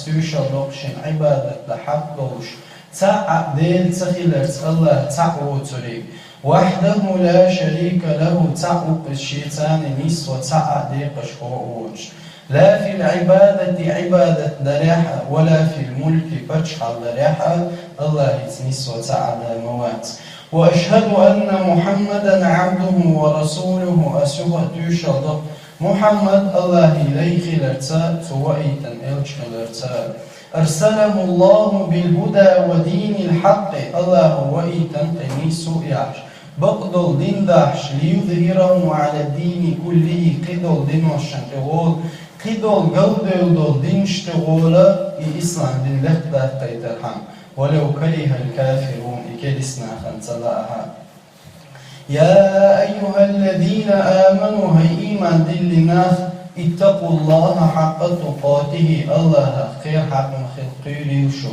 استوشا لقشن عبادة لحق دوش تاع ديل تخيلت الله تعو تري وحده لا شريك له تعو الشيطان نيس وتاع ديقش قوش لا في العبادة عبادة دريحة ولا في الملك بجحة دريحة الله يتنيس وتاع موات وأشهد أن محمدا عبده ورسوله أسوه تشهد محمد الله إليه لرتا توئيتا إلش لرتا أرسله الله بالهدى ودين الحق الله وئيتا قميس يعش بقدل دين داحش ليظهره على الدين كله قدل دين والشنقول قدل قلدل دين اشتغولا الإسلام دين لخده قيترحم ولو كره الكافرون إكدسنا خنصلاها يا أيها الذين آمنوا هي إيمان دلناخ اتقوا الله حق تقاته الله خير حق خلقي ليشو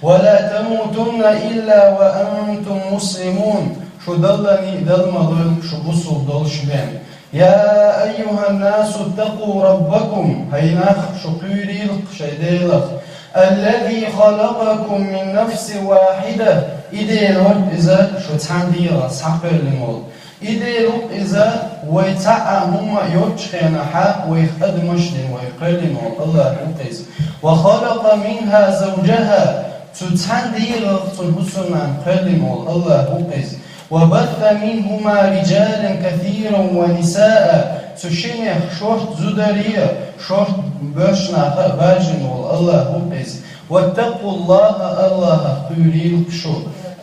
ولا تموتن إلا وأنتم مسلمون شو ضلني دل مضل شو بصوا ضل شبان يا أيها الناس اتقوا ربكم هيناخ شو قيريلق شيديلق الذي خلقكم من نفس واحدة إديلوك إذا شو تحنديرا سحقر لمول إديلوك إذا ويتعا هما يوتشخينا حق ويخد مشلين ويقلن الله يقيز وخلق منها زوجها تتحنديرا تنبسنا قلن الله يقيز وبث منهما رجالا كثيرا ونساء تشينيخ شورت زدرية شورت بشنا باجن والله بيز واتقوا الله قوليل شو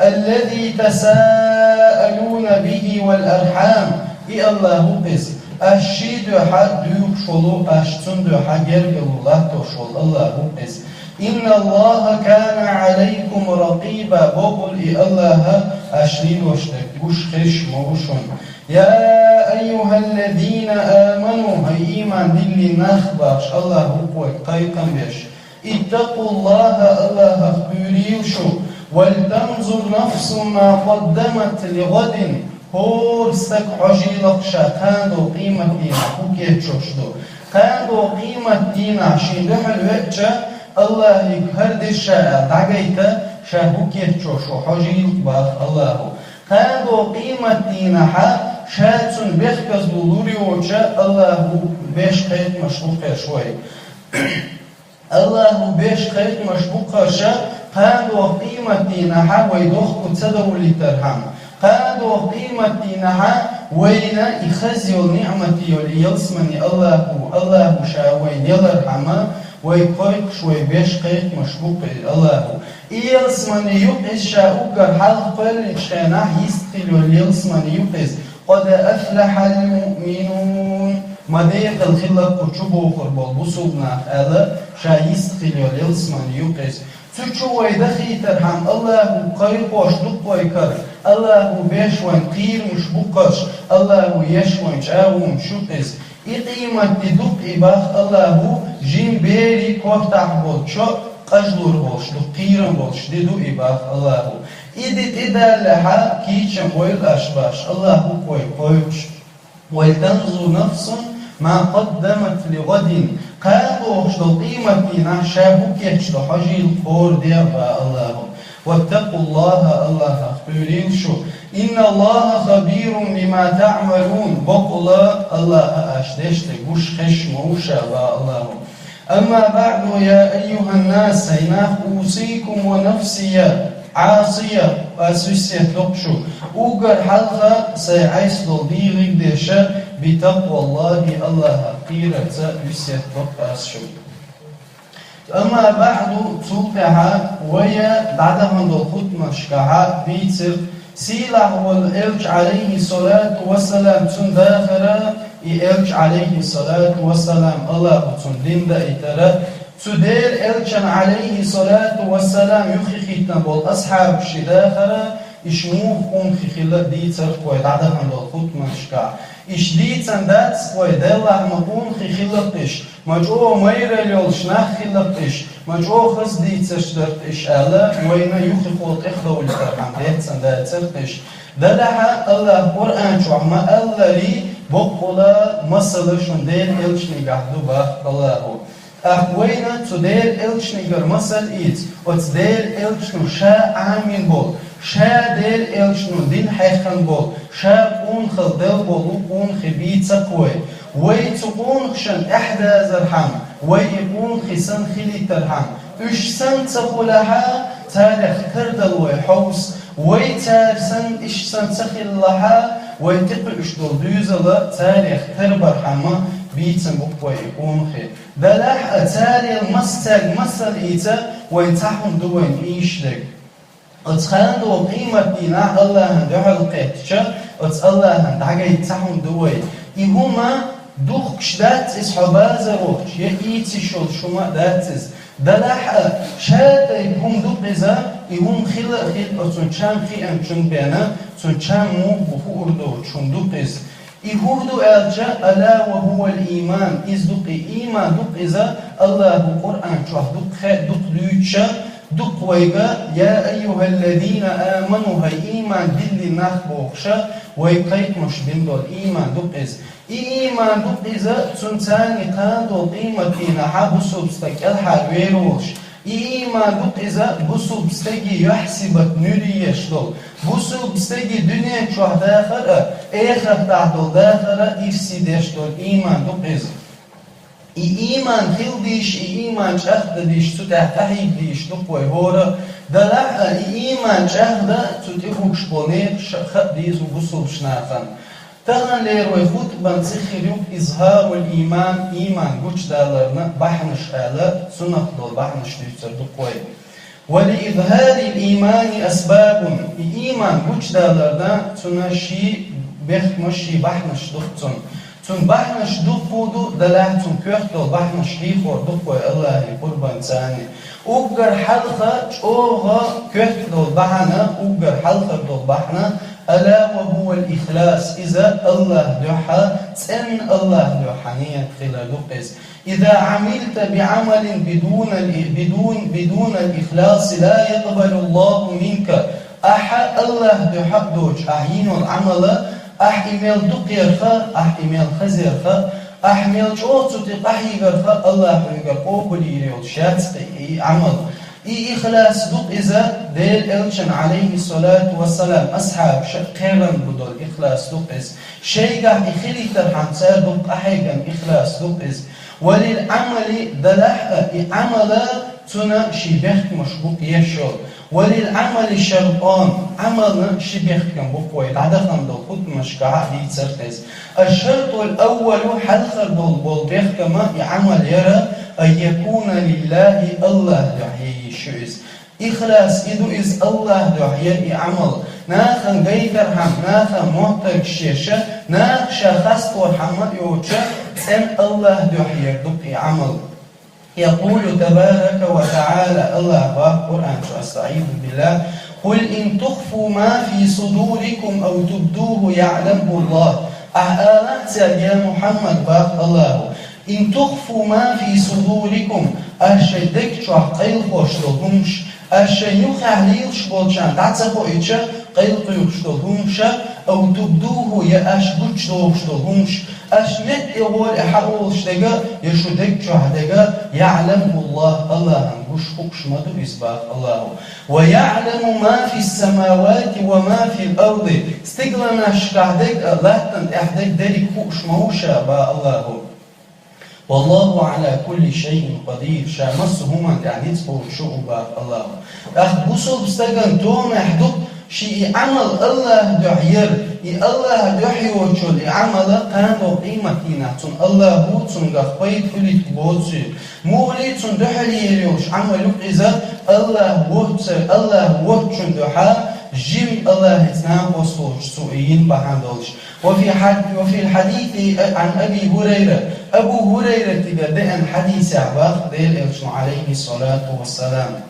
الذي تساءلون به والأرحام إي الله بيز أشيد حد ديوك شلو أشتن دو حجر الله تشول الله بيز إن الله كان عليكم رقيبا بقول إي الله أشريد وشتك وش خش موشون يا أيها الذين آمنوا هي إيمان دلي نخباش الله هو قيقا بيش اتقوا الله بيريوشو ولتنظر نفس ما قدمت لغد هو استك عجيلق شاكاندو قيمة دينا كوكيه تشوشدو كاندو قيمة دينا شندح الوقت الله يكهرد الشاء دعيتا شاكوكيه تشوشو عجيلق باخ الله كاندو قيمة دينا شاتون بيخكز دولوري وجاء الله بيش خيط مشبوكة شوي الله بيش خيط مشبوكة شاء قادوا قيمة دينها ويدوخ كتدو لترهم قادوا قيمة دينها وينا يخزيو النعمة يلسمني الله شاوين يلرحمه ويقويك شوي بيش خيط مشبوكة الله يلسمني يقز شاوكر حلق قل شانح يستقل يلسمني يقز قد أفلح المؤمنون مديق الخلق وشبه قربال بصوبنا ألا شايست خلال يلسمان يوقس تشو ويدخي ترحم الله قيق وشدق ويكر الله بيشوان قير مش بقش الله يشوان شاوم شوقس إقيمة دق إباخ الله جيم بيري كوفتح بولشو قجلور بولشدو قيرن بولشدو إباخ الله إدت إدالها كيشن ويل أشباش الله كويش ولتنظر نفس ما قدمت لغد قادوا شدو قيمتنا شابوك يشدو حجي القور ديابا الله واتقوا الله قولين شو إن الله خبير بما تعملون بقول الله أشدشتك وش خش موشا الله أما بعد يا أيها الناس هنا أوصيكم ونفسي عاصية وأسوسية تقشو أوغر حلقة سيعيس للديغيك ديشا بتقوى الله قيرة أسوسية تقشو أما بعد توقعها ويا بعدها من الخطمة شكعها بيتر سيلة والإلج عليه الصلاة والسلام تنداخرة إلج عليه الصلاة والسلام الله تندين دا إترى تدير إلجن عليه الصلاة والسلام يخي تنبول أصحاب شداخرة إشموه قوم خلال ديتر قوي بعدها من الخطمة شكع إش ديتن دات قوي دلع مقوم خلقش مجوه مير اليولش نخ خلقش مجوه خص ديتر شدرتش ألا وين يخي خلق إخدو لترحم ديتن داترتش دلها الله قرآن شو عما الله لي بقولا مصلشون دين إلجن قحدو باق الله أخوينا تدير إلشنيجر مسل إيت وتدير إلشنو شا عامين بول شا دير إلشنو دين حيخن بول شا قون خلدل بولو قون خبيت سقوي ويتقون خشن إحدى زرحام ويقون خسن خلي ترحام إش سن تقولها تاريخ تردل ويحوس ويتارسن إش سن تخل لها ويتقل إش دول دوزل تاريخ تربر حما بيتن بقوة يقوم خير دلح أتاري المستاق مصر إيتا ويتحهم دوين إيشلك أتخان دو قيمة دينا الله هندوح القيتشا أت الله هندعا يتحهم دوين إهما دوخ كشدات إسحباز روش يأيتي شول شما داتز دلح شاد يهم دوقزا يهم خلا أتون شام خي أمشن بينا تون شام مو بخوردو شون دوقز يهودو أرجع ألا وهو الإيمان إز دق إيمان دق إذا الله القرآن شوه دق خير دق ليتشا دق ويجا يا أيها الذين آمنوا هاي إيمان دل نخبوخشا ويقيت مش بندول إيمان دق إز إيمان دق إذا تنتاني قاندو قيمة فينا حبسو بستك الحاويروش إيمان دق إذا بسو بستجي يحسبك نوري يشلو بسو بستجي دنيا شوه داخل آخر تعدل داخل إفسي ديشتول إيمان دق إذا إيمان خيل ديش إيمان شهد ديش تتحتحي ديش دق ويهورا دلح إيمان شهد تتحوش بونير خد ديز وبسو بشنافن تغن لير ويخوت بنسخر يوم إظهار الإيمان إيمان قوش دالرنا بحنش آلا سنة دول بحنش ديشتر دقوي ولإظهار الإيمان أسباب إيمان قوش دالرنا تنشي بيخمشي بحنش دقتن تن بحنش دقودو دلح تن كوحتو بحنش ديخور دقوي الله قربان تاني أوغر حلقة أوغا كوحتو بحنا أوغر حلقة دول بحنا ألا وهو الإخلاص إذا الله دحى سن الله دحانية خلال لقز إذا عملت بعمل بدون الإخلاص لا يقبل الله منك الله دحى دوش أحين العمل أحمل دقيرخا أحمل خزيرخا أحمل شوط تقحيرخا الله يقول قوبلي ريوت شاتقي عمل إخلاص دق إذا دير إلشن عليه الصلاة والسلام أصحاب شقيرا بدل إخلاص دق إذ شيقا إخلي ترحم سادق أحيقا إخلاص دق إذ وللعمل دلح عمل تنا شبهك مشبوك يشور وللعمل شرطان عمل شبهك بقوي عدخن دل خد مشكعة دي تسرتز الشرط الأول حلخر دل بل كما عمل يرى أن يكون لله الله دعي شوز إخلاص إدو إز الله دعي عمل ناخن غير هم ناخن موتك شيشة ناخ شخص ورحمة يوجه سن الله دعي دقي عمل يقول تبارك وتعالى الله قرآن أستعيذ بالله قل إن تخفوا ما في صدوركم أو تبدوه يعلمه الله أهلت يا محمد الله إن تخفوا ما في صدوركم أشدك شو قيل خوشلهمش أشيوخ عليلش بولشان تعتقوا إيش قيل خوشلهمش أو تبدوه يا أشبوش خوشلهمش أشنت يقول أحاولش دقا يشدك شو دقا يعلم الله هنقوش خوش مدو إسباق الله ويعلم ما في السماوات وما في الأرض استقلنا شكعدك لا تنتحدك داري خوش موشا با الله والله على كل شيء قدير شامسهما يعني تفور شعوبا الله أخبصوا بستغن توم يحدق شيء عمل الله دعير الله دعي وجل عمل قانو قيمتنا تن الله هو تن غفيت فلت بوتي مولي تن دحلي يريوش عملك إذا الله وقت الله وقت دحا جيم الله يتناقصوش سوئين بحندوش وفي الحديث عن أبي هريرة أبو هريرة تبدأ حديث عباق ديل عليه الصلاة والسلام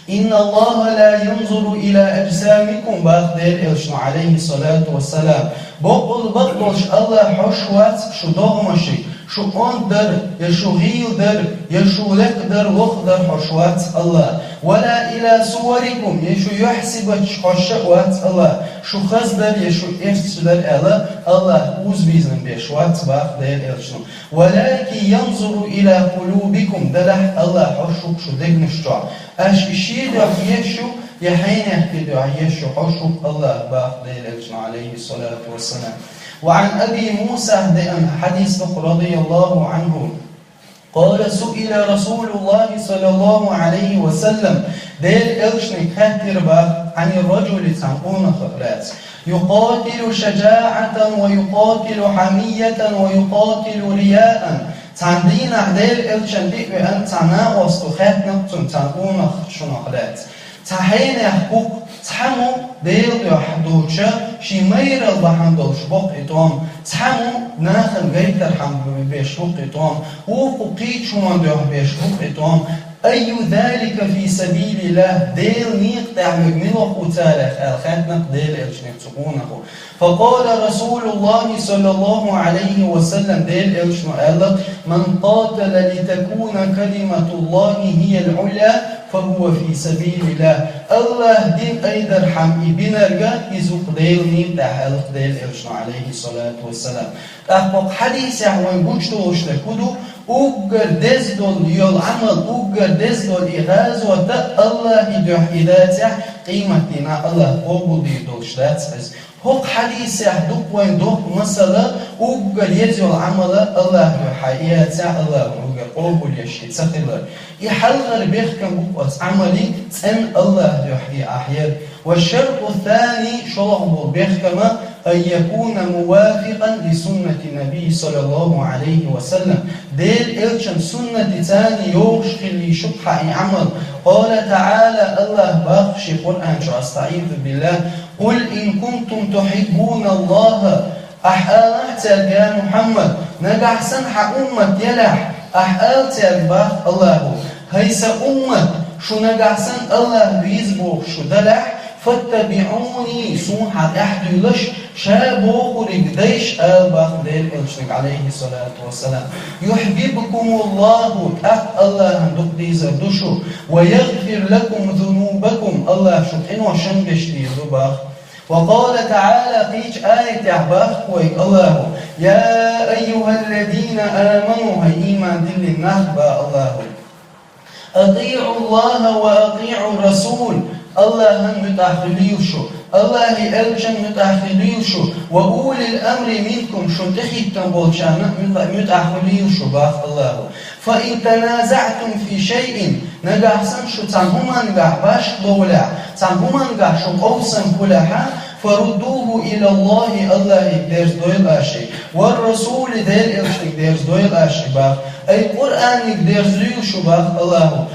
إن الله لا ينظر إلى أجسامكم باق ديل عليه الصلاة والسلام بقل بطلش الله حشوات شو دغمشي شو أندر يشو غيلدر يشو لقدر وخدر حشوات الله ولا إلى صوركم يشو يحسب حشوات الله شو خزدر يشو إفسدر الله أوزبيزن بيشوات باق دير إلشنو ولكن ينظر إلى قلوبكم دلح الله حشوك شو دقنشتوع أش إشيد يشو يحين يحكي يشو حشوك الله باق دير إلشنو عليه الصلاة والسلام. وعن أبي موسى حديث رضي الله عنه قال سئل رسول الله صلى الله عليه وسلم دير إلشنك هاتر عن الرجل تنقون خبرات يقاتل شجاعة ويقاتل حمية ويقاتل رياء تندين دير إلشن ديك بأن تناوست خاتنا تنقون خبرات تحين يحقوق تحمو دير يحدوشا شمير البحندوش بق إطوام تحمو ناخن غيتر حم بيش بق إطوام وقوقيت شمان ديوح بيش بق إطوام أي ذلك في سبيل الله دير نيق تعمل ملوح وتالخ الخاتنق دير إلشنك تقونه فقال رسول الله صلى الله عليه وسلم دير إلشنك من قاتل لتكون كلمة الله هي العلى فهو في سبيل الله الله دين أيدر حمي بنرجع يزوق ديلني تحلق ديل إرشنا عليه الصلاة والسلام أخبق حديث يحوين بوجتوش لكودو أوجر دزدول يول عمل أوجر دزدول إغاز وتا الله يدوح إذاتح قيمتنا الله قبول ديدولش داتس هوك حديث يحدوك وين دوك مثلا أوجر يزول عمل الله يحياتح الله أوجر قبول يشي تسخيلر يحلغر بيخكم بقوة عملي تن الله يحيي أحيار والشرط الثاني شرعه بيخكم أن يكون موافقا لسنة النبي صلى الله عليه وسلم دير إلشن سنة تاني يوشق اللي شبح عمل قال تعالى الله بخش قرآن شو أستعيذ بالله قل إن كنتم تحبون الله أحالت يا محمد نجح سنح أمة يلح أحالت يا الله هيس أمة شو نجح سن الله بيزبوك شو دلح فاتبعوني سوحة أحد لش شابو خرج ديش أباخ دير إلشنك عليه الصلاة والسلام يحببكم الله الله هندق ديزر دشو ويغفر لكم ذنوبكم الله شكين وشنجش ديزو باخ وقال تعالى فيش آية أحباخ الله يا أيها الذين آمنوا هاي إيمان دل النهبة الله أطيعوا الله وأطيعوا الرسول الله متأخليوشو الله ألشن متأخليوشو وأولي الأمر منكم شو تخيبتن بولشان متأخليوشو باخ الله فإن تنازعتم في شيء نجحسن شو تنهما نجح باش دولا تنهما نجح شو قوسن كلها فردوه إلى الله الله يقدر دويل أشي والرسول دير إلشن يقدر دويل أشي باخ أي قرآن يقدر زيو شباخ الله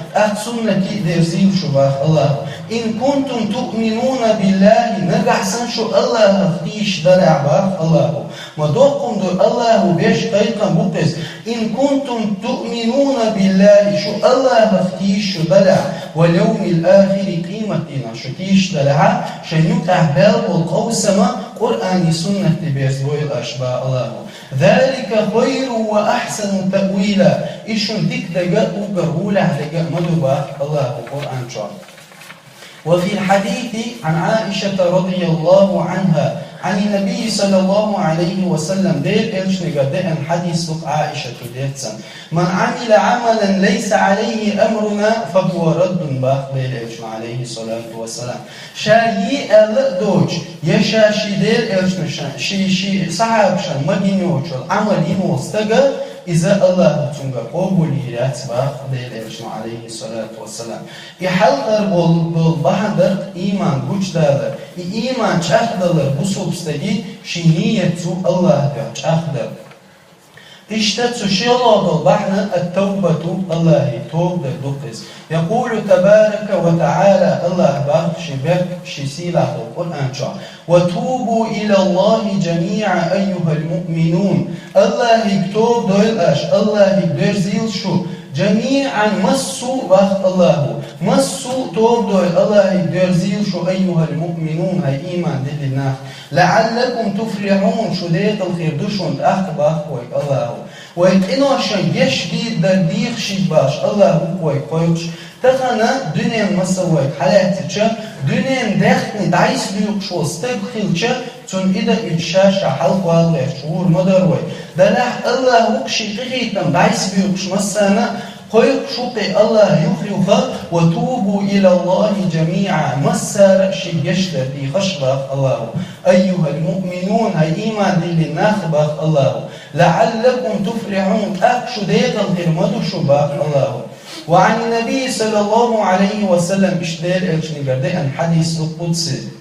سنة يقدر زيو شباخ الله إن كنتم تؤمنون بالله نجح سنشو الله اختيش دلع باخ الله ودوقكم دو الله بيش قيقا بقس إن كنتم تؤمنون بالله شو الله اختيش دلع واليوم الآخر قيمتنا شو تيش دلع شنوك أحبال والقوسمة قرآن سنة بيزوي الأشباء الله ذلك خير وأحسن تأويلا إيشون ديك دقاء وقرهولا دقاء مدوبا الله القرآن شعر وفي الحديث عن عائشة رضي الله عنها عن النبي صلى الله عليه وسلم دير إلشنك دقاء حديث عائشة ديرتسن من عمل عملا ليس عليه أمرنا فهو رد باخ دير إلشن عليه الصلاة والسلام شايي ألدوج يشاشي دير إلشن شي صحاب شان مدينيوش العمل ينوستقى إذا الله تنقى قبول يرات باخ دير إلشن عليه الصلاة والسلام يحلقر بالبحضر إيمان بوجدالر إيمان چاخدالر بسوبستگي شينية الله چاخدالر اشتت شيلاد البحر التوبة الله توب دقس يقول تبارك وتعالى الله بخش بك شسيلة القرآن شاء وتوبوا إلى الله جميعا أيها المؤمنون الله يكتب دولش الله يبرزيل شو جميعا مسوا وقت الله مسوا توب دول الله يبرزيل شو أيها المؤمنون هاي إيمان دلنا لعلكم تفلحون شو ديت الخير دشون أخبار الله ويتقنوشن يشديد درديخ شيد باش الله هو يقويش تخنا دنيا مسويت حالاتك دنيا دختني دايس بيوقش واستبخلش تون إذا إنشاشة حلق والله شعور مدروي دلح الله وقشي قيتم دايس بيوقش مسانا قيق شوقي الله يخيوها وتوبوا إلى الله جميعا مسار شي يشتر دي خشبك الله أيها المؤمنون هاي إيمان دي للناخبك الله لعلكم تفلحون أكشو ديغل غير مدو شباك الله وعن النبي صلى الله عليه وسلم اشتير الشنقردي أن حديث القدسي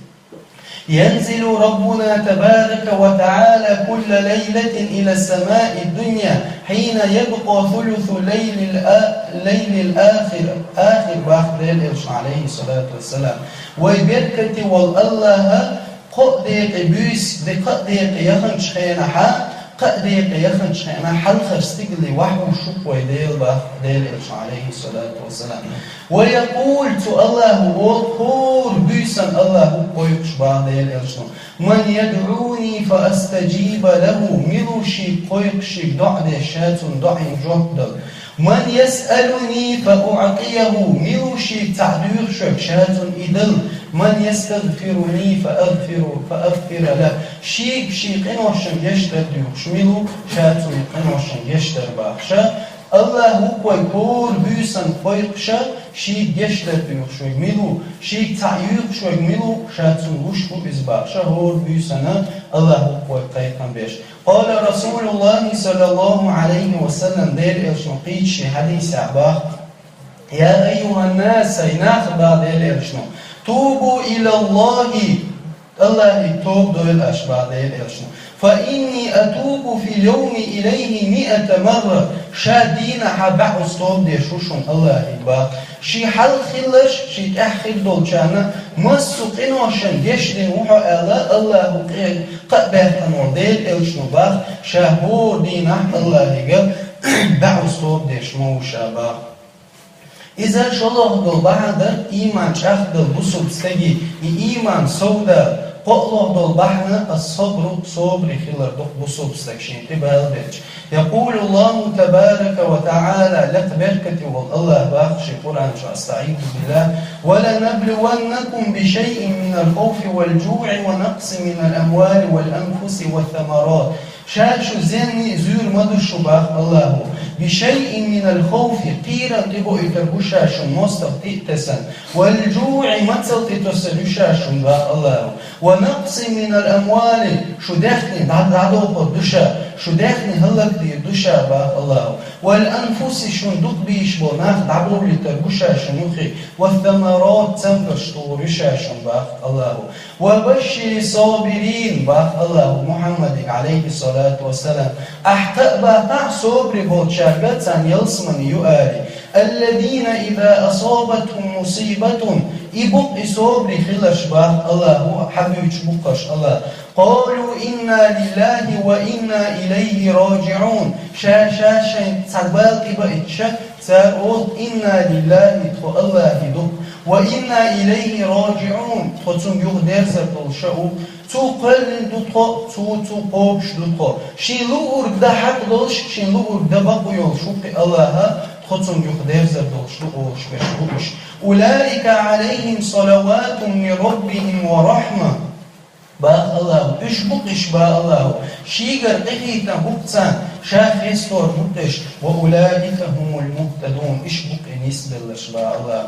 ينزل ربنا تبارك وتعالى كل ليلة إلى السماء الدنيا حين يبقى ثلث الليل الآخر باخر عليه الصلاة والسلام ويبركة والله قديق بيس بقديق يخنش خينها قديق يخنش خينها حل خرستقلي وحو شقوي ديل عليه الصلاة والسلام ويقول الله وقور بيسا الله قويقش بعديل من يدعوني فأستجيب له ملوشي قويقشي دعدي شاتون دعين جهدل من يسألني فأعطيه ملوشي تعدير شاتون إدل من يستغفرني فأغفر له شيك قنوشن يشتر ديوشميلو شاتون قنوشن يشتر باخشا الله هو يقول بيسن قويقشا شيك يشتر ديوشميلو شيك تعيق شويميلو شاتون وشكو إزباخشا هو بيسن الله هو قيقن بيش قال رسول الله صلى الله عليه وسلم دير إلشنقيتش حديث عباق يا أيها الناس يناخ بعد إلشنو توبوا إلى الله يتوب دول الأشباع ديل إلشنو فإني أتوب في اليوم إليه 100 مرة شادين حبع استوب دي شوشون الله يباق شي حل خلش شي أحخل دول جانا مسوقين وشن يشدين وحو الله قبه تنور ديل إلشنو باق شهور دينا الله يقل بع استوب دي شمو شاباق إذا شلوه دل بعد إيمان شاخ دل بصوب استجي إيمان سودا قلوه دل بعد الصبر صبر خلر دل بصوب استكشين تبال بيج يقول الله تبارك وتعالى لك بركة والله باخشي قرآن أستعيذ بالله ولنبلونكم بشيء من الخوف والجوع ونقص من الأموال والأنفس والثمرات شاشو زيني زور مدو شباخ الله بشيء من الخوف قيرا تبو إتربوشاش مستقتسا والجوع متل تتسلوشاش الله ونقص من الأموال شو دخني دعدو قدوشا شو دخني هلك دي دوشا الله والأنفس شندق بيش بوناخ دعدو لتربوشاش نوخي والثمرات تنبش طورشاش الله وبشر صابرين الله محمد عليه الصلاة والسلام أحتأ صبر بوتشاربت عن يلسمن يؤالي الذين إذا أصابتهم مصيبة إبق صبر خلش الله حبيب بقش الله قالوا إنا لله وإنا إليه راجعون شاشا تبال إبقش سأقول إنا لله الله دق وإنا إليه راجعون خصم يغدر زبطل شأو تو قلن دوتو تو قوبش دوتو شيلو أرد حق دلش شيلو أرد بقو يلشوك الله خصم يغدر زبطل شلوش بشلوش أولئك عليهم صلوات من ربهم ورحمة الله إشبقش الله شيغر قهيتا بقتان شاخستور مقتش وأولئك هم المهتدون إشبق نسب الله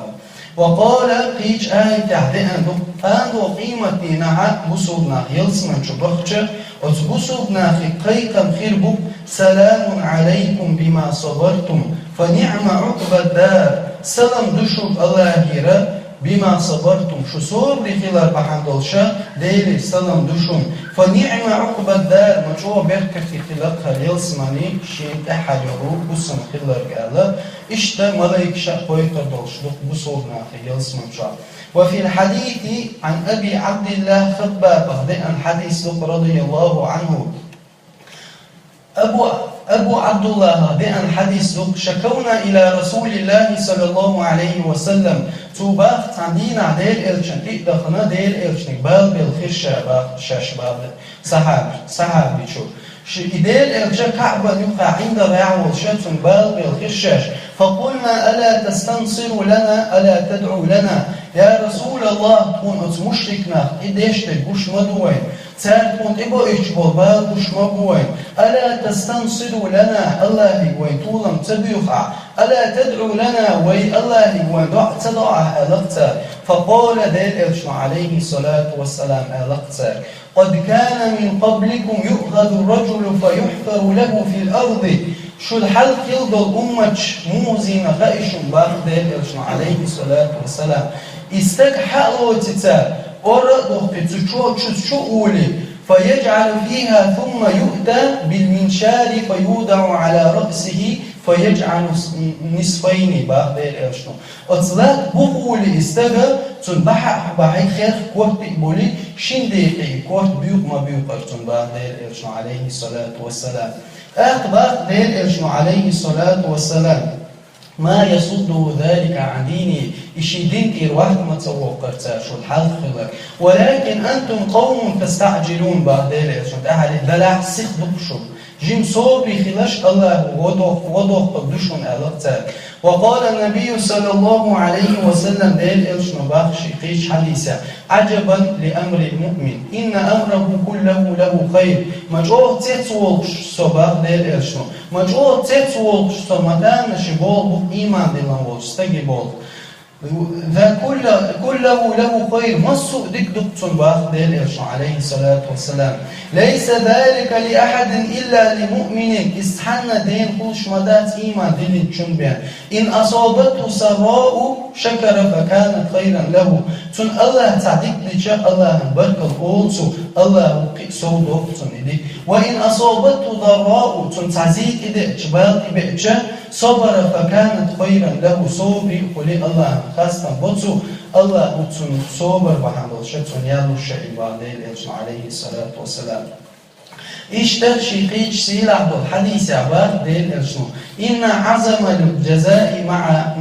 وقال قيج آية تحدي أندو قيمتي نعا بصوبنا يلسمن شبخشة وتبصوبنا قيقم خير بك سلام عليكم بما صبرتم فنعم عقب الدار سلام دشوب الله هيرا بما صبرتم شو صبر خلال بحندلشا ديلي سلام دشون فنعم عقب الدار مجوع بركة في خلال يلسمني شين أحد يروب بصن خلال قالا إشتا ملايك شاقوي قدلشلق بصوبنا يلسمن شاق وفي الحديث عن أبي عبد الله خطبة عن حديث رضي الله عنه أبو عبد الله بأن حديث شكونا إلى رسول الله صلى الله عليه وسلم توباخ تعدينا ديل إلشن دخنا ديل إلشن بال بالخير شاباخ شاشباب صحابي شو إديل إلجا كعبة يقع عند رعوة شتن بالغ الخشاش فقلنا ألا تستنصر لنا ألا تدعو لنا يا رسول الله تكون مشركنا إديش تقوش مدوين تكون إبو إجبر بالغش مبوين ألا تستنصر لنا الله وين طولا تبيخع ألا تدعو لنا وي الله وين تدعى ألقتا فقال ديل عليه الصلاة والسلام ألقتا قد كان من قبلكم يؤخذ الرجل فيحفر له في الأرض شو الحل يلد الأمة موزين غائش باردل عليه الصلاة والسلام استكحلوا تتا أرده في تشوءولي فيجعل فيها ثم يؤتى بالمنشار فيوضع على رأسه فيجعل نصفين باردل أطلاق بقولي استغى تنبح بحي خير كوت بقولي شندي كوت بيوق ما بيوق باردل عليه الصلاة والسلام أخبر ديل عليه الصلاة والسلام ما يصد ذلك عن ديني إشي دين واحد ما توقعتها شو الحال خلق ولكن أنتم قوم تستعجلون بعد ديل أهل دلع سخدق شو جيم صوبي خلاش الله وضوح قدشون ألقتك وقال النبي صلى الله عليه وسلم ديل إلشنو باخشي قيش حديثة عجبا لأمر المؤمن إن أمره كله له خير مجوه تتوقش صباح ديل إلشنو مجوه تتوقش صمتان شبول بك إيمان دي الله استجي بول ذا كله له خير ما السوء دك دكتون باخ ديل عليه الصلاة والسلام ليس ذلك لأحد إلا لمؤمن استحن دين خلش مدات إيمان دين تشنبيا إن أصابته سراء شكر فكانت خيرا له تن الله تعديك لجاء الله بركة الأولسو الله قئسو دوكتون إدي وإن أصابته ضراء تن تعزيك إدي اجبال إبئجا صبر فكانت خيرا له صوبي قولي الله خاصة بطو الله بطن صبر بحمد شتون يالو الشعب عليه الصلاة والسلام إشتر شيقيش سيلح بالحديث عباد ديل إرشو إن عظم الجزاء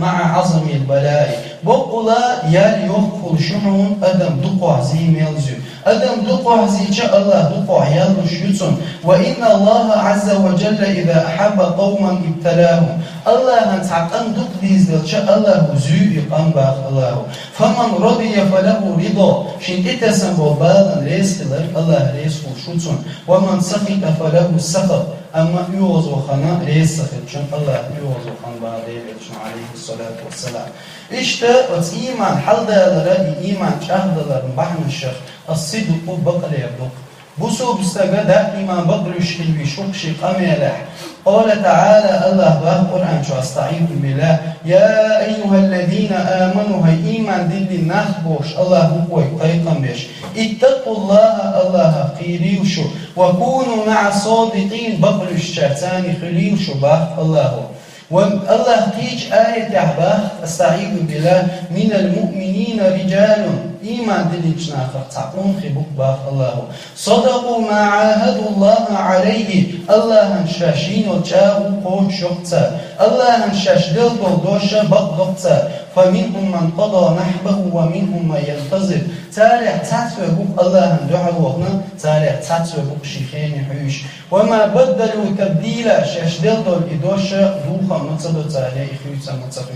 مع عظم البلاء بقلا يالي يخفل شحون أدم دقوع زي ميلزو أدم دقوع زي شاء الله دقوع يالو شيطن وإن الله عز وجل إذا أحب قوما ابتلاهم الله هنتعقن دق ديزل شاء الله زي إقام باخ الله فمن رضي فله رضا شين إتسن ببالا ريسك الله ريسك شيطن ومن سخط فله السخط أما يوز وخنا ريسك شن الله يوز وخنا بعدين عليه الصلاة والسلام إشتا إيمان حل دالرا إيمان شهد دالر بحن الشيخ الصدق بقل يبدق بسو بستغا دا إيمان بقل يشكل بشوق شيق أميلح قال تعالى الله باه قرآن شو أستعيذ بالله يا أيها الذين آمنوا هاي إيمان دل نخبوش الله هو يقيقن بيش اتقوا الله قيريوشو وكونوا مع الصادقين بقل الشيطان خليوشو باه الله والله تيج آية يحباه أستعيذ بالله من المؤمنين رجال إيمان دليش ناخر تعقون خبوك باخ الله صدقوا ما عاهدوا الله عليه الله هنشاشين وجاءوا قوت شقتا الله هنشاش دل دوشا بقضتا فمنهم من قضى نحبه ومنهم من ينتظر تاريخ تاتوه بوك الله هندوحل وغنا تاريخ تاتوه بوك شيخين حيوش وما بدلوا تبديلا شاش دل دول إدوشا دوخا متصدو تاريخ خيوتا متصدو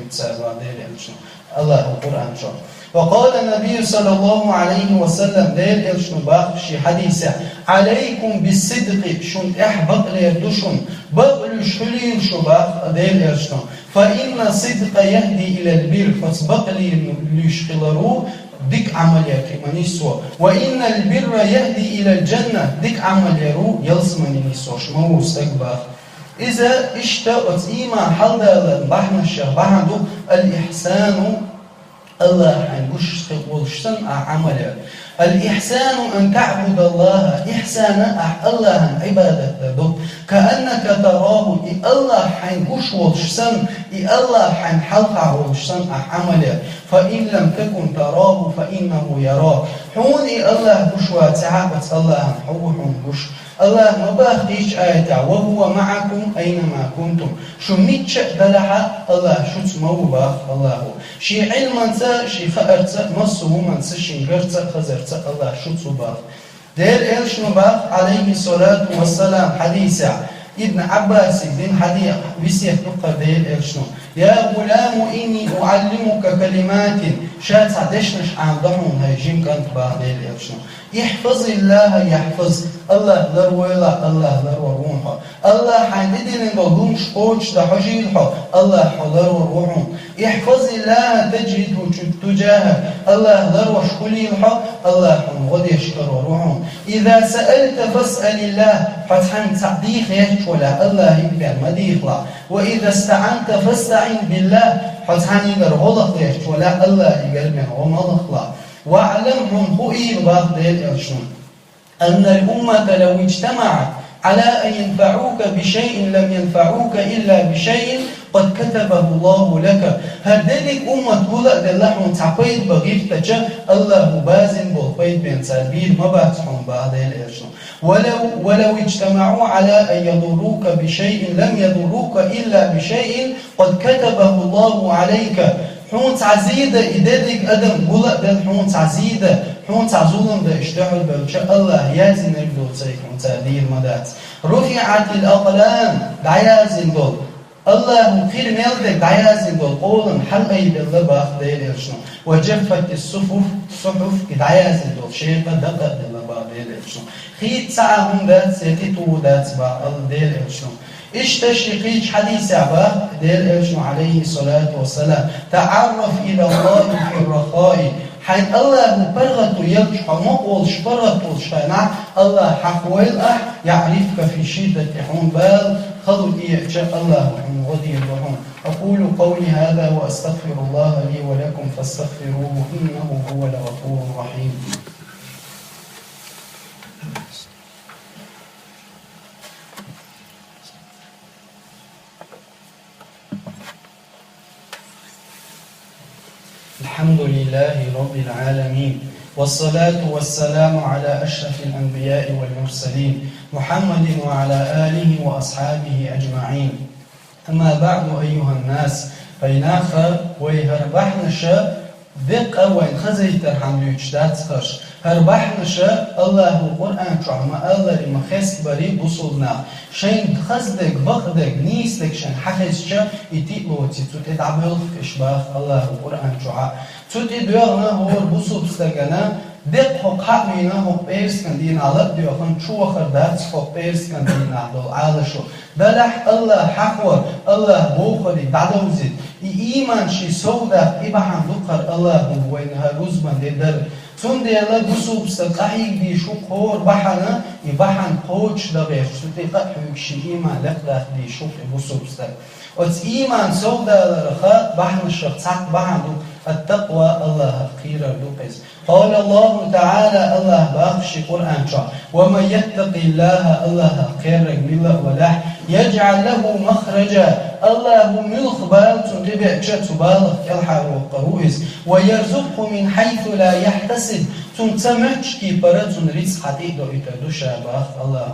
الله القرآن شو وقال النبي صلى الله عليه وسلم دير إلشن باخشي حديثة عليكم بالصدق شن إحبط ليردشن بقل شلين شباخ دير إلشن فإن الصدق يهدي إلى البر فاسبق ليشغلرو ديك عمل يكمني سوا وإن البر يهدي إلى الجنة ديك عمل يرو يلسمني سوا شمو استقباخ إذا اشتقت إيمان حل دالن بحن الشيخ بحندو الإحسان الله عنقش وشتن عمله الإحسان أن تعبد الله إحسانا الله عبادة دو كأنك تراه الله عنقش وشتن الله عن حلقة وشتن عمله فإن لم تكن تراه فإنه يراك حون الله بشوى تعبت الله حوحون بش الله مباخديش آية وهو معكم أينما كنتم شو ميتش دلحة الله شو تموبا الله شي علما شي فأرت مصه منسا شنغرت خزرت الله شو تباخ دير إلشنو باق عليه الصلاة والسلام حديثا ابن عباس دين حديث بيسيح نقر دير إلشنو يا غلام إني أعلمك كلمات شات عدشنش عندهم هاجيم كانت باق دير إلشنو يحفظ الله يحفظ الله لرويلا الله لروحه الله حددين نقولهم شقوش تحجيلها الله حضر وروحهم يحفظ الله تجده تجاهه الله لروش كليلها الله غد يشكر وروحهم إذا سألت فاسأل الله فتحن تعديخ يشولا الله يبقى مديخلا وإذا استعنت فاستعن بالله فتحن يقر غلق يشولا الله يقر غمضخلا واعلمهم خئير باخدين إرشون أن الأمة لو اجتمعت على أن ينفعوك بشيء لم ينفعوك إلا بشيء قد كتبه الله لك هرددك أمة هلا دلهم تعقيد بغيفتك الله بازن بالقيد بين سابيل مباتهم باخدين إرشون ولو اجتمعوا على أن يضروك بشيء لم يضروك إلا بشيء قد كتبه الله عليك حون تعزيدة إدادك أدم قلق دل حون تعزيدة حون تعزولهم دا اشتحل بلشاء الله يازن نبدو تسيك حون تعدير مدات رفعت الأقلام دعيازن دول الله خير ميلدك دعيازن دول قولن حل أيد الله باخ دير إرشنو وجفت الصحف دعيازن دول شيطة دقق دل الله باخ دير إرشنو خيط ساعهم دات سيتي دات باخ دير إرشنو اشتشقيج حديث عباه دير إرشنو عليه الصلاة والسلام تعرف إلى الله في الرخاء حين الله برغت يلش حمق والشبرت والشفانع الله حقويل يعرفك في شدة حون بال خذوا إيجاب الله وحن غدي الرحوم أقول قولي هذا وأستغفر الله لي ولكم فاستغفروه إنه هو الغفور الرحيم الحمد لله رب العالمين والصلاة والسلام على أشرف الأنبياء والمرسلين محمد وعلى آله وأصحابه أجمعين أما بعد أيها الناس فإناخ ويهربحنش دقة وإن خزيت الحمد يجدات خرش هربحنش الله القرآن شعما الله لما خسك بري بصولنا شين خزدك بخدك نيستك شين حفظش يتيقلوتي تتعبلك إشباخ الله القرآن شعا تتدوغنا هو البصول بستغنا دق حق حقمينا حق بيرسكن دين على ديوخن شو خردات حق بيرسكن دين عدل عالشو دلح الله حقور الله بوخري دعوزد إيمان شي سودا إبحان دقر الله وينها رزبان دي در تون دي الله بصوب استقاحي دي شو قور بحنا يبحان قوش دغير شو تقحيك شي إيمان لقداخ دي شو بصوب استق وتس إيمان سودا لرخاء بحن الشخص بحن التقوى الله خير دوقز قال الله تعالى الله باخشي قرآن شا ومن يتق الله الله خير ملا وله يجعل له مخرجا الله ملخ بالتون تبع تبالغ كالحار والقروئز ويرزقه من حيث لا يحتسب تنتمج كي براتون رزق حديد ويتدوشا باخ الله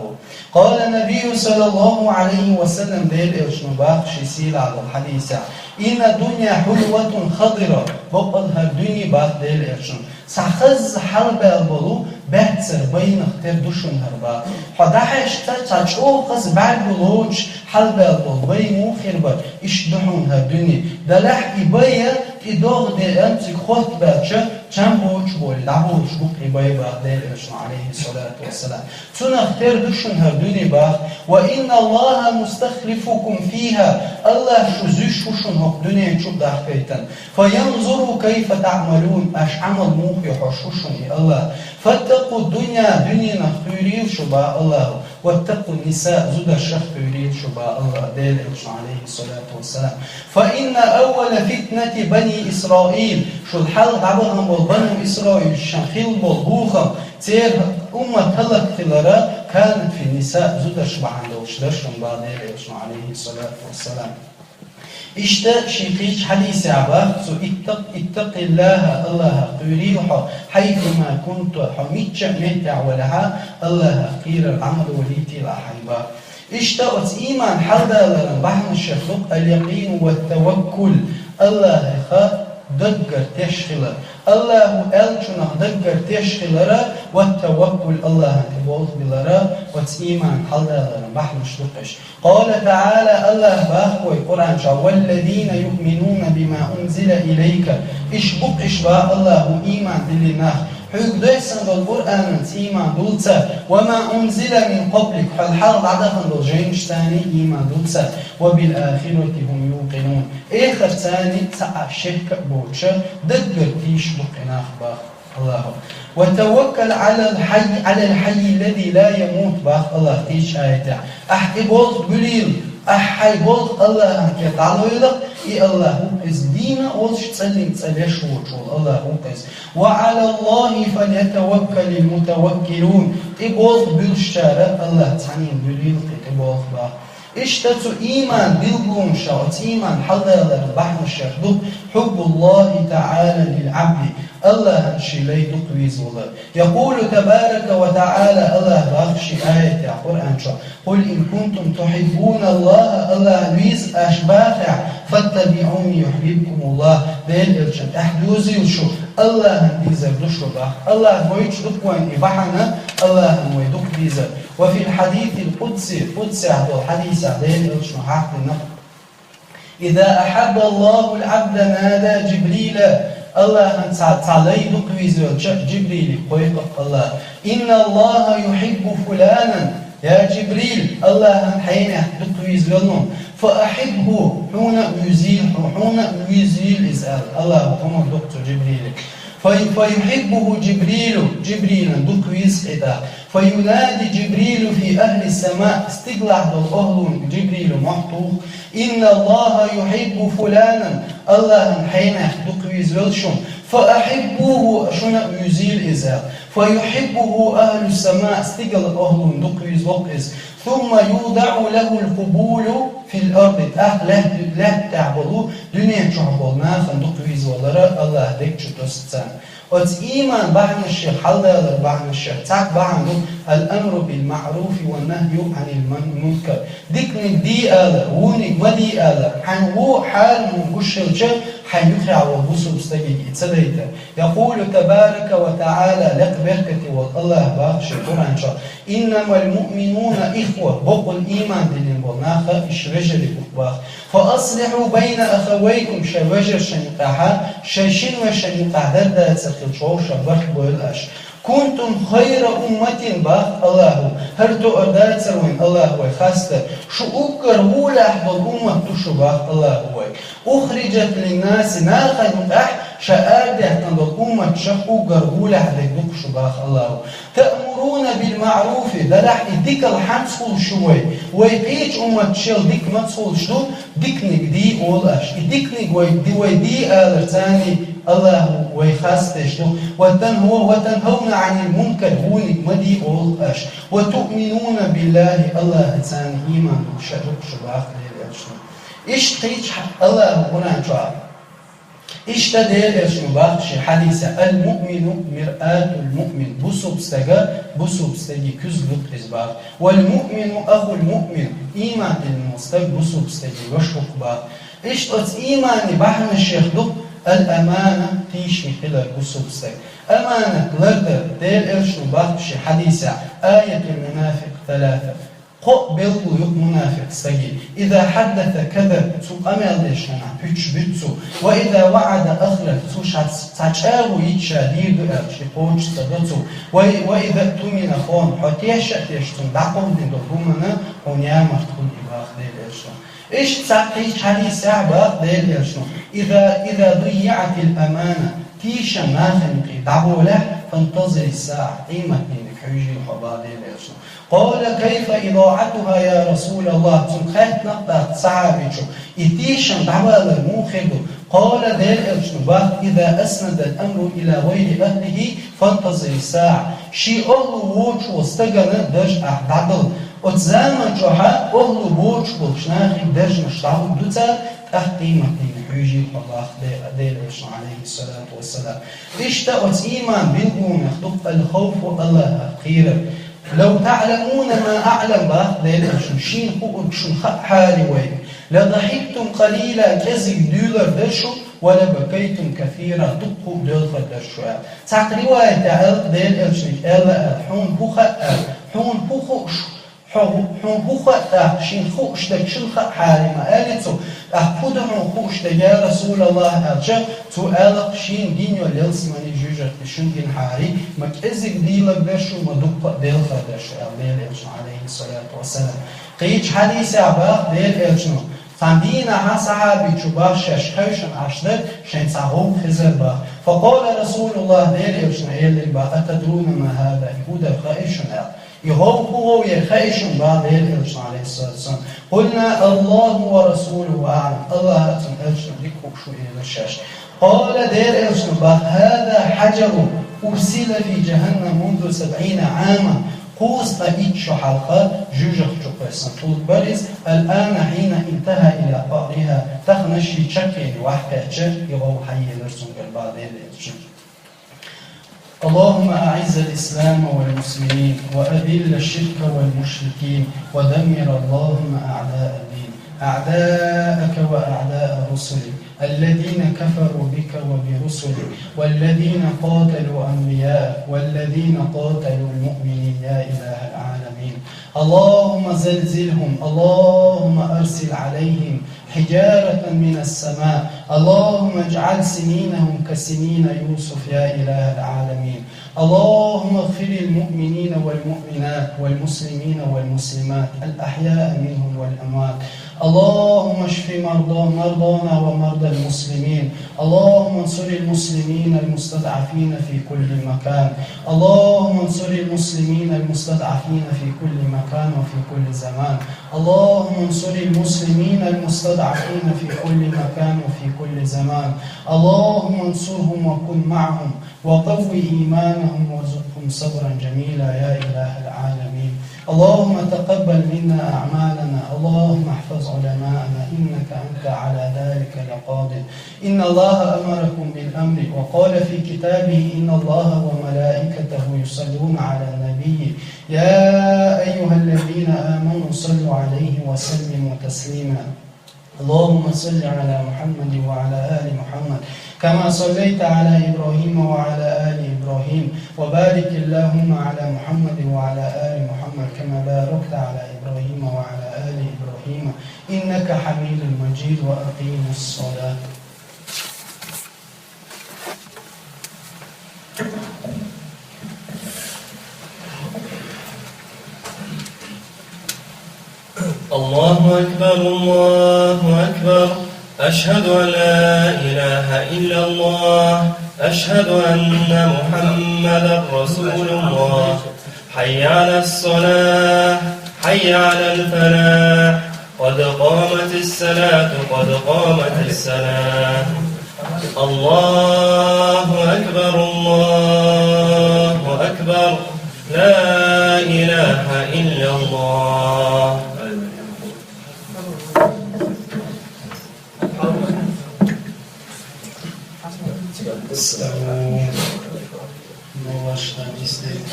قال النبي صلى الله عليه وسلم دير إرشن باخشي سيل على الحديث إن الدنيا حلوة خضرة بقلها الدنيا باخ دير إرشن سخز حرب البلو بهتر بين اختر دوشن هربا حداحش تتشو قز بعد بلوش حرب البلو بيمو خربا اشدحون هالدنيا دلح إبايا في دوغ دي أنتك خوت باتشا چنبوش بول لعبوش بوك إبايا باخ دير إرشن عليه الصلاة والسلام تون اختر دوشن هالدنيا باخ وإن الله مستخلفكم فيها الله شزيش وشن هق دنيا شب داخ كيتن فينظروا كيف تعملون أش عمل موخ يحشوشن الله فاتقوا الدنيا دنيا نخيرين شبا الله واتقوا النساء زود الشخ خيرين شبا الله دير إرشن عليه الصلاة والسلام فإن أول فتنة بني إسرائيل شو الحال عبرهم بني إسرائيل الشنخيل بالبوخة تير أمة هلك تلرا كانت في النساء زود الشبع عندوش درشن بعد دير إرشن عليه الصلاة والسلام İşte şiqiç hadisi abah su ittaq Allah Allah quriha haythuma kuntu hamitcha mehta walaha Allah qir al-amal waliti la hayba İşte o iman haldaların bahn şefluk al-yaqin ve tevekkül Allah'a daggar teşkila Allahu elçuna daggar teşkilara والتوكل الله تبوظ بلرا وتإيمان حلال بحر شلقش. قال تعالى الله باخوي قرآن والذين يؤمنون بما أنزل إليك إشبق إشباء الله إيمان لله حق ديسن بالقرآن إيمان دولتا وما أنزل من قبلك فالحال عدفن بالجينش ثاني إيمان دولتا وبالآخرة هم يوقنون آخر ثاني تاع شرك بوتشا دقر تيشبق ناخ الله وتوكل على الحي الذي لا يموت باخ الله تيش آية أحكي بولت قليل أحي بولت الله كتعلويلك إي الله قز دينا ولش تسلم تسليش وشول الله قز وعلى الله فليتوكل المتوكلون إي بولت بالشارع الله تعنين قليل إي بولت باخ اشتتوا إيمان بالقوم شاوت إيمان حلال البحر الشيخ حب الله تعالى للعبد الله هنشي لي دقويز والله يقول تبارك وتعالى الله باخشي آية القرآن قل إن كنتم تحبون الله الله ليز أشباخع فاتبعوني يحببكم الله ديل إلشان أحدوزي وشو الله هنديزر دشو باخ الله هويتش دقوان إبحنا الله هنوي دقويزر وفي الحديث القدسي عبد الحديث عدين إلشان حق النقل إذا أحب الله العبد نادى جبريل الله تعالى دقويزر جبريل قويق الله إن الله يحب فلانا يا جبريل الله حين دقويزر فأحبه حون يزيل إزال الله هم دكتور جبريل فيحبه جبريل دقويز إذا فينادي جبريل في أهل السماء استقلع بالأهل جبريل محطوط إن الله يحب فلانا الله حين دقويز ولشم فأحبوه شنا يزيل إزال فيحبه أهل السماء استقل أهل دقويز وقز ثم يوضع له القبول في الأرض لا تعبدوا دنيا تعبدنا فندقويز ولا الله ديك تستان وإيمان بعد الشيء حلال بعد الشيء تاك بعد الأمر بالمعروف والنهي عن المنكر ديكنك دي آلة ونك ودي آلة حن هو حال من قش الجل حيخع وبوسو بستجيك اتسديت يقول تبارك وتعالى لك بركة والله باخش القرآن إنما المؤمنون إخوة بقوا الإيمان دلين بالناخة إشرجل بقباخ فأصلحوا بين أخويكم شوجر شنقاحا شيشين وشنقاح دردة تسخل شوشة برك بويلاش كنتم خير أمة باخ الله هرتو أردات سروين الله وخاستر شو أكر ولاح بالأمة تشو باخ الله أخرجت للناس ناخا نقاح شآده تند الأمة شخو قرغولة حديدوك شباخ الله تأمرون بالمعروف دلح ديك الحنسول شوي ويقيج أمة شل ديك مدسول شدو ديكنك دي أولاش ديكنك ويدي آلرتاني الله ويخاستشدو وتنهون عن المنكر هونك مدي أولاش وتؤمنون بالله الله تاني إيمان وشدوك شباخ للأشنو إيش قيج الله قرآن شعب اشتدل شنو باخشي حديثة المؤمن مرآة المؤمن بسوب استجي كزلق إزباخ والمؤمن أخو المؤمن إيمان المستج بسوب استجي وشوق باخ اشتت إيماني بحن الشيخ دق الأمانة تيشي خلال بسوب استجي أمانة لردر ديل شنو باخشي حديثة آية المنافق 3 قبل يق منافق سجي إذا حدث كذب تو أمل دشنا بتشو وإذا وعد أخلف تو شاتشاو يتشادير بأرشي قوش سبتو وإذا تمين خون حتيش تشتم دقون دين دقومنا ونيا مرتون إباخ ديل إرشون إيش تساقيش حديث سعباخ ديل إرشون إذا ضيعت الأمانة تيشا ناخنقي دعوله فانتظر الساعة قيمة منك حيجي وحبا ديل إرشون قال كيف إضاعتها يا رسول الله تنخيط نقطة صحابيشو إتيشن دعوة الموخدو قال ذيل الجنوبات إذا أسند الأمر إلى غير أهله فانتظر الساعة شي أهل ووش واستقنا درج أحدادل وتزامن جوها أهل ووش والشناخي درج نشتعب دوتا قيمة حيجي الله ديل عليه الصلاة والسلام اشتأت إيمان بالقوم يخطق الخوف الله خيرا لو تعلمون ما أعلم باه ديل شين قوة شن حالي وين لضحكتم قليلا كزي $2 دشو ولبكيتم كثيرا دقوا دلخل درشوا تعق رواية تعلق ديل إلشنك ألا حون بوخا حون بوخوش حون بوخا شين خوش دك شلخ حارمة ألتو أحبوده حون خوش دك يا رسول الله ألشا تو ألق شين دينيو للسماني جوجة بشنجن حاري مك إزك ديلك درشو مدقوا دلخل درشوا ديل إلشن عليه الصلاة والسلام قيج حديث عباق ديل إلشنو فاندينا ها صحابي شباب شاشخوشن عشدت شين صعوب خزر با فقال رسول الله دير يوشن إلي با أتدرون ما هذا يهود خائشن يهو يخائشن با دير يوشن عليه الصلاة والسلام قلنا الله ورسوله أعلم الله أتن إلشن لكو شو إلي الشاش قال دير يوشن با هذا حجر أرسل في جهنم منذ 70 عاما قوس إيش حلقة جوجخ جوكسن طول برز الآن حين انتهى إلى قارها تخنشي تشكي وحكة يغو حي لرسون قلبادين اللهم أعز الإسلام والمسلمين وأذل الشرك والمشركين ودمر اللهم أعداء الدين أعداءك وأعداء رسلك الذين كفروا بك وبرسلك والذين قاتلوا أنبياءك والذين قاتلوا المؤمنين يا إله العالمين اللهم زلزلهم اللهم أرسل عليهم حجارة من السماء اللهم اجعل سنينهم كسنين يوسف يا إله العالمين اللهم اغفر المؤمنين والمؤمنات والمسلمين والمسلمات الأحياء منهم والأموات اللهم اشف مرضانا ومرضى المسلمين اللهم انصر المسلمين المستضعفين في كل مكان اللهم انصر المسلمين المستضعفين في كل مكان وفي كل زمان اللهم انصر المسلمين المستضعفين في كل مكان وفي كل زمان اللهم انصرهم وكن معهم وقوي إيمانهم وارزقهم صبرا جميلا يا إله العالمين اللهم تقبل منا أعمالنا اللهم احفظ علماءنا إنك أنت على ذلك لقادر إن الله أمركم بالأمر وقال في كتابه إن الله وملائكته يصلون على النبي يا أيها الذين آمنوا صلوا عليه وسلموا تسليما اللهم صل على محمد وعلى آل محمد كما صليت على إبراهيم وعلى آل إبراهيم وبارك اللهم على محمد وعلى آل محمد كما باركت على إبراهيم وعلى آل إبراهيم إنك حميد مجيد وأقيم الصلاة الله أكبر الله أكبر أشهد أن لا إله إلا الله أشهد أن محمدا رسول الله حي على الصلاة حي على الفلاح قد قامت الصلاة قد قامت الصلاة الله أكبر الله أكبر لا إله إلا الله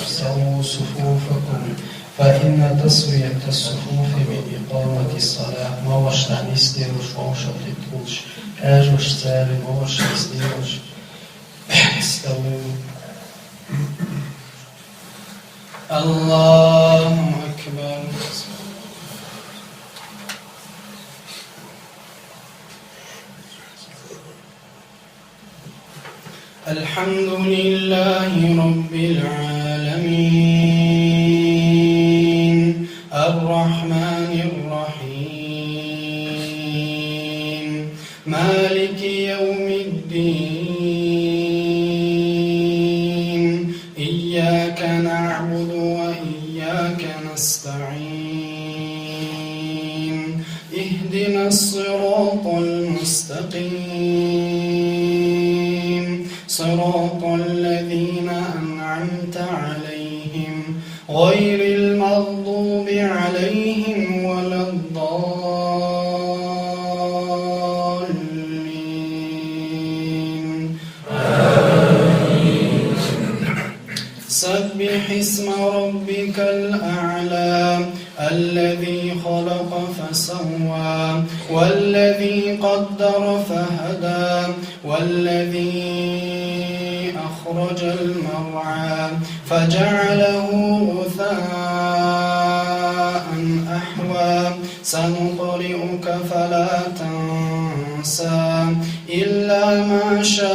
سووا صفوفكم فإن تسوية الصفوف من إقامة الصلاة ما وشتان يستيروش ووشت تقولش آجوش سالم ووش يستيروش استووا الله أكبر الحمد لله رب العالمين الرحمن الرحيم مالك يوم الدين إياك نعبد وإياك نستعين اهدنا الصراط المستقيم صراط الذين أنعمت عليهم غير المغضوب عليهم ولا الضالين آمين سبح اسم ربك الأعلى الذي خلق فسوى والذي قدر فهدى أخرج المرعى فجعله غثاء أحوى سنقرئك فلا تنسى إلا ما شاء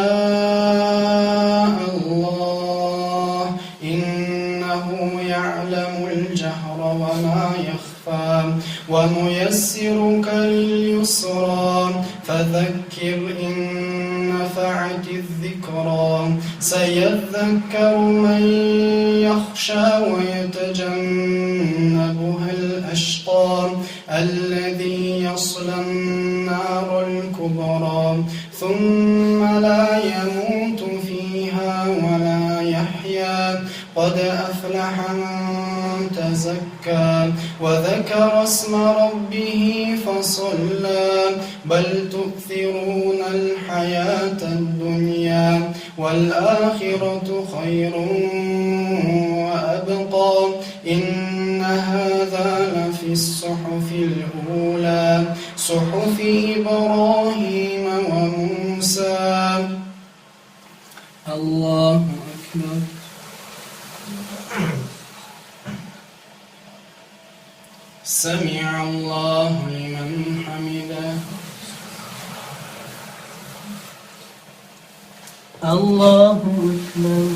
الله إنه يعلم الجهر وما يخفى ونيسرك لليسرى فذكر إن نفعت الذكرى سيذكر من يخشى ويتجنبها الأشقى الذي يصلى النار الكبرى ثم لا يموت فيها ولا يحيا قد أفلح من تزكى وذكر اسم ربه فصلى بل تؤثرون الحياة الدنيا والآخرة خير وأبقى إن هذا لفي الصحف الأولى صحف إبراهيم وموسى. الله أكبر. سمع الله لمن حمده. الله أكبر.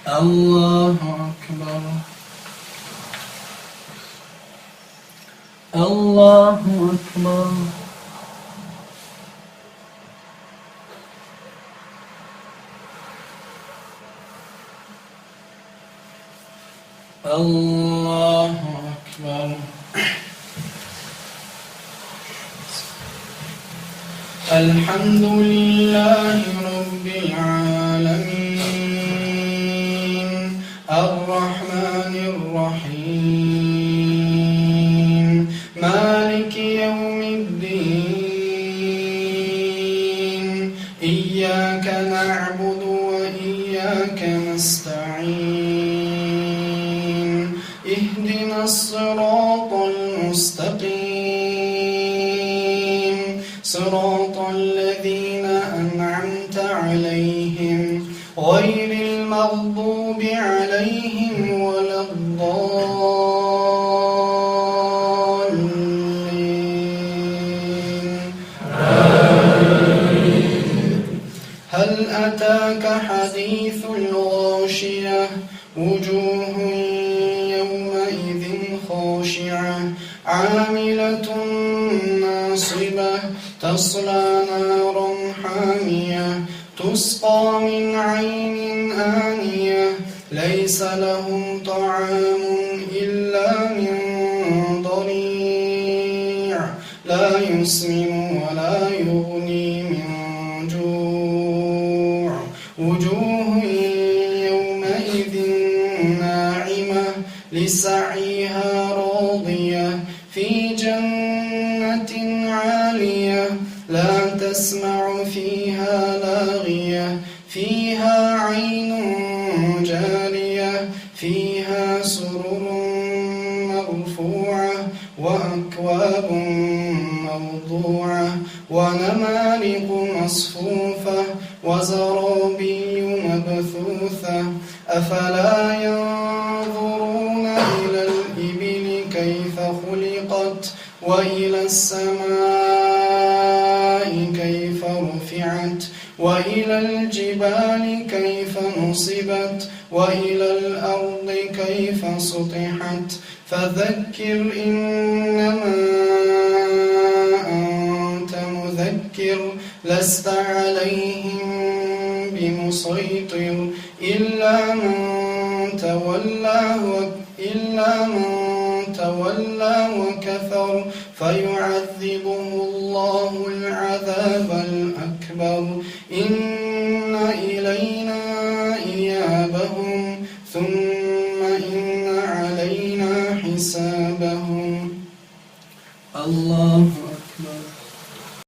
الله أكبر. الله أكبر. الله أكبر. الحمد لله رب العالمين الرحمن الرحيم مالك يوم الدين إياك نعبد وإياك نستعين اهدنا الصراط المستقيم صراط الذين أنعمت عليهم غير المغضوب عليهم ولا الضالين. هل أتاك حديث الغاشية وجوه يومئذ خاشعة عاملة ناصبة تصلى نارا حامية تسقى من عين آنية ليس لهم طعام إلا من ضريع لا يسمن ولا يغني من جوع وجوه يومئذ ناعمة لسعيها راضية في جنة عالية لا تسمع فيها لاغية فيها عين جارية فيها سرر مرفوعة وأكواب موضوعة ونمارق مصفوفة وزرابي مبثوثة أفلا ينظرون إلى الإبل كيف خلقت وإلى السماء كيف رفعت وإلى الجبال كيف نصبت وإلى الأرض كيف سطحت فذكر إنما أنت مذكر لست عليهم بمسيطر إلا من تولى وكفر فيعذبه الله العذاب الأكبر إن إلينا إيابهم ثم إن علينا حسابهم. الله أكبر.